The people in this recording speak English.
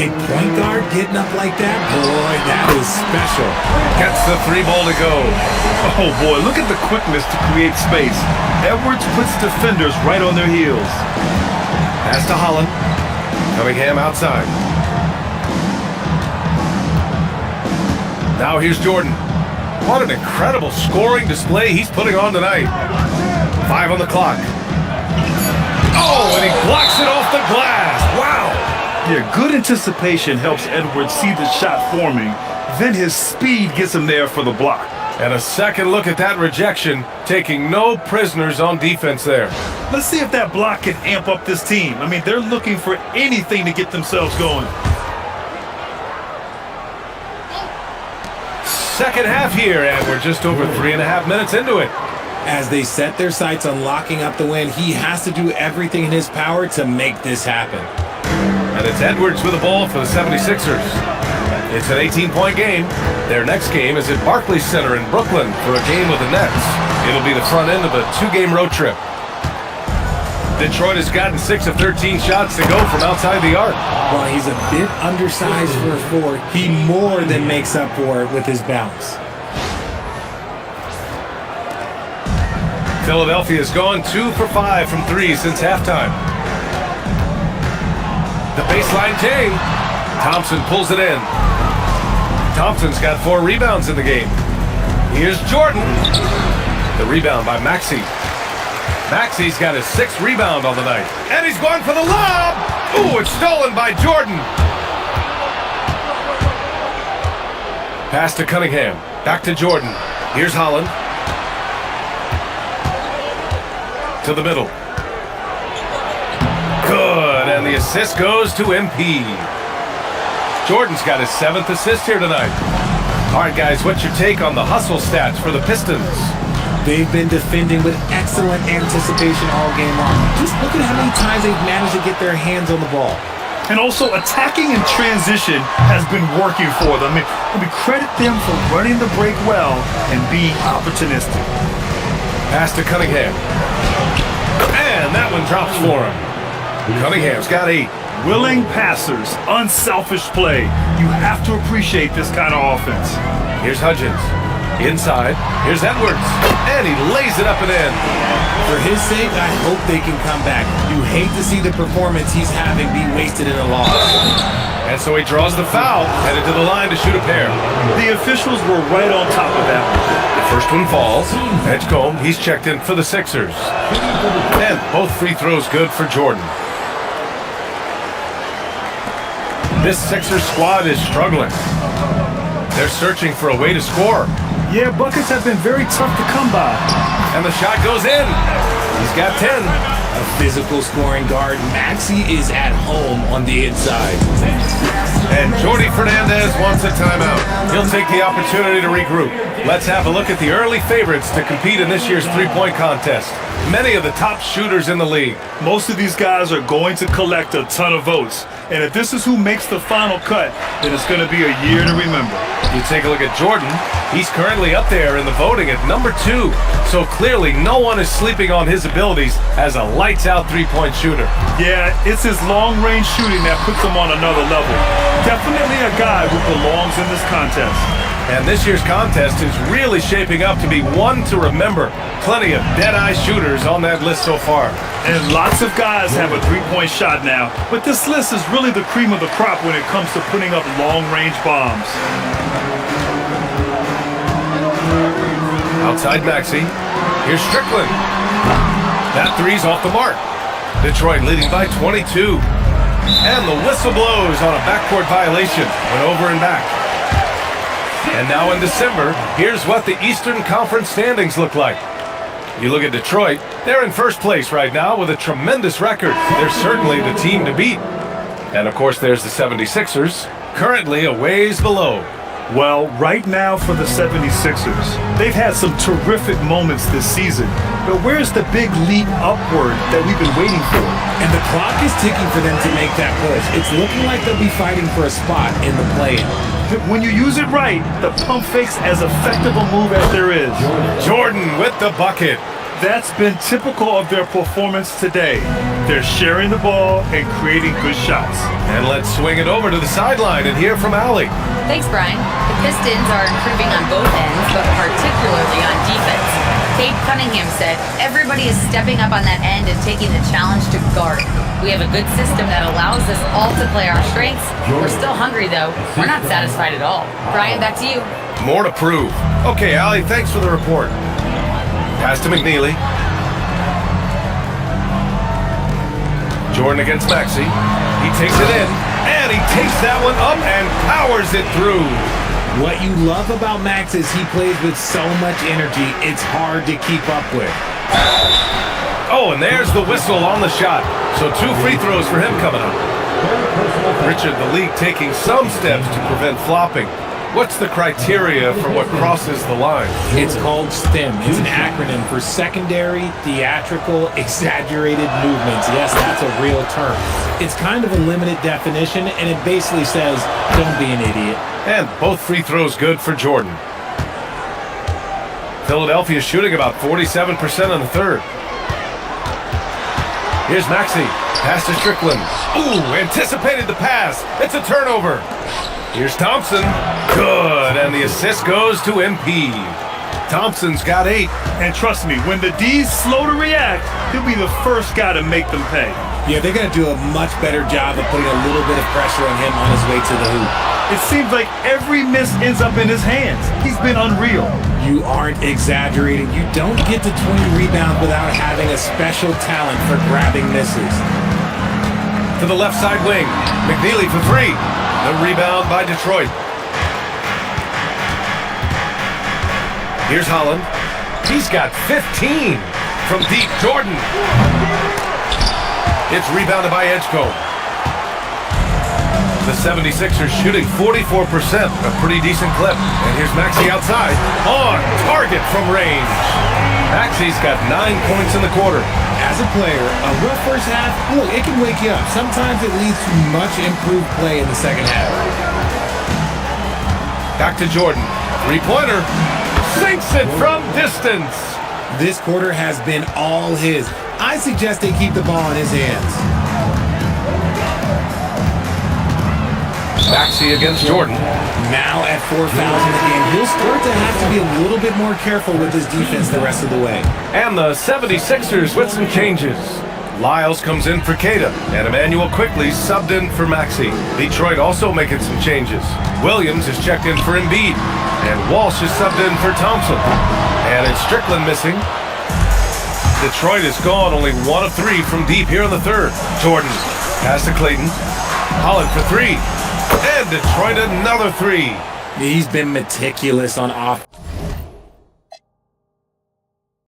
A point guard getting up like that? Boy, that is special. Gets the three ball to go. Oh boy, look at the quickness to create space. Edwards puts defenders right on their heels. Pass to Holland. Cunningham outside. Now here's Jordan. What an incredible scoring display he's putting on tonight. 5 on the clock. Oh, and he blocks it off the glass. Wow. Yeah, good anticipation helps Edwards see the shot forming. Then his speed gets him there for the block. And a second look at that rejection, taking no prisoners on defense there. Let's see if that block can amp up this team. I mean, they're looking for anything to get themselves going. Second half here, and we're just over 3.5 minutes into it. As they set their sights on locking up the win, he has to do everything in his power to make this happen. And it's Edwards with the ball for the 76ers. It's an 18-point game. Their next game is at Barclays Center in Brooklyn for a game with the Nets. It'll be the front end of a 2-game road trip. Detroit has gotten 6 of 13 shots to go from outside the arc. While he's a bit undersized for a forward, he more than makes up for it with his bounce. Philadelphia's gone 2 for 5 from 3 since halftime. The baseline King. Thompson pulls it in. Thompson's got 4 rebounds in the game. Here's Jordan. The rebound by Maxey. Maxey's got his 6th rebound on the night. And he's going for the lob. Ooh, it's stolen by Jordan. Pass to Cunningham. Back to Jordan. Here's Holland. To the middle. Good, and the assist goes to MP. Jordan's got his 7th assist here tonight. All right, guys, what's your take on the hustle stats for the Pistons? They've been defending with excellent anticipation all game long. Just look at how many times they've managed to get their hands on the ball. And also, attacking in transition has been working for them. I mean, credit them for running the break well and being opportunistic. Pass to Cunningham. And that one drops for him. Cunningham's got 8. Willing passers, unselfish play. You have to appreciate this kind of offense. Here's Hudgens. Inside. Here's Edwards. And he lays it up and in. For his sake, I hope they can come back. You hate to see the performance he's having be wasted in a loss. And so he draws the foul, headed to the line to shoot a pair. The officials were right on top of that one. The first one falls. Edgecombe, he's checked in for the Sixers. And both free throws good for Jordan. This Sixers squad is struggling. They're searching for a way to score. Yeah, buckets have been very tough to come by. And the shot goes in. He's got 10. A physical scoring guard, Maxey is at home on the inside. And Jordi Fernandez wants a timeout. He'll take the opportunity to regroup. Let's have a look at the early favorites to compete in this year's three-point contest. Many of the top shooters in the league. Most of these guys are going to collect a ton of votes. And if this is who makes the final cut, then it's going to be a year to remember. You take a look at Jordan. He's currently up there in the voting at number 2. So clearly no one is sleeping on his abilities as a lights-out three-point shooter. Yeah, it's his long-range shooting that puts him on another level. Definitely a guy who belongs in this contest. And this year's contest is really shaping up to be one to remember. Plenty of dead-eye shooters on that list so far. And lots of guys have a three-point shot now. But this list is really the cream of the crop when it comes to putting up long-range bombs. Outside Maxey. Here's Strickland. That three's off the mark. Detroit leading by 22. And the whistle blows on a backcourt violation. Went over and back. And now in December, here's what the Eastern Conference standings look like. You look at Detroit, they're in first place right now with a tremendous record. They're certainly the team to beat. And of course there's the 76ers, currently a ways below. Well, right now for the 76ers, they've had some terrific moments this season. But where's the big leap upward that we've been waiting for? And the clock is ticking for them to make that push. It's looking like they'll be fighting for a spot in the play-in. When you use it right, the pump fake's as effective a move as there is. Jordan with the bucket. That's been typical of their performance today. They're sharing the ball and creating good shots. And let's swing it over to the sideline and hear from Allie. Thanks, Brian. The Pistons are improving on both ends, but particularly on defense. Cade Cunningham said, everybody is stepping up on that end and taking the challenge to guard. We have a good system that allows us all to play our strengths. We're still hungry, though. We're not satisfied at all. Brian, back to you. More to prove. Okay, Allie, thanks for the report. Pass to McNeely. Jordan against Maxey. He takes it in, and he takes that one up and powers it through. What you love about Max is he plays with so much energy, it's hard to keep up with. Oh, and there's the whistle on the shot. So 2 free throws for him coming up. Richard, the league taking some steps to prevent flopping. What's the criteria for what crosses the line? It's called STEM. It's an acronym for Secondary Theatrical Exaggerated Movements. Yes, that's a real term. It's kind of a limited definition, and it basically says, don't be an idiot. And both free throws good for Jordan. Philadelphia shooting about 47% in the third. Here's Maxey. Pass to Strickland. Ooh, anticipated the pass. It's a turnover. Here's Thompson. Good, and the assist goes to MP. Thompson's got 8. And trust me, when the D's slow to react, he'll be the first guy to make them pay. Yeah, they're going to do a much better job of putting a little bit of pressure on him on his way to the hoop. It seems like every miss ends up in his hands. He's been unreal. You aren't exaggerating. You don't get to 20 rebounds without having a special talent for grabbing misses. To the left side wing. McNeely for 3. The rebound by Detroit. Here's Holland. He's got 15 from deep. Jordan. It's rebounded by Edgecombe. The 76ers shooting 44%, a pretty decent clip. And here's Maxey outside. On target from range. Maxey's got 9 points in the quarter. As a player, a rough first half, look, it can wake you up. Sometimes it leads to much improved play in the second half. Back to Jordan. 3-pointer. Sinks it from distance. This quarter has been all his. I suggest they keep the ball in his hands. Maxey against Jordan. Now at 4 fouls in the game, he'll start to have to be a little bit more careful with his defense the rest of the way. And the 76ers with some changes. Lyles comes in for Queta, and Emmanuel Quickly subbed in for Maxey. Detroit also making some changes. Williams is checked in for Embiid, and Walsh is subbed in for Thompson. And it's Strickland missing. Detroit is gone, only 1 of 3 from deep here in the third. Jordan, pass to Clayton. Holland for 3. And Detroit another 3. He's been meticulous on offense.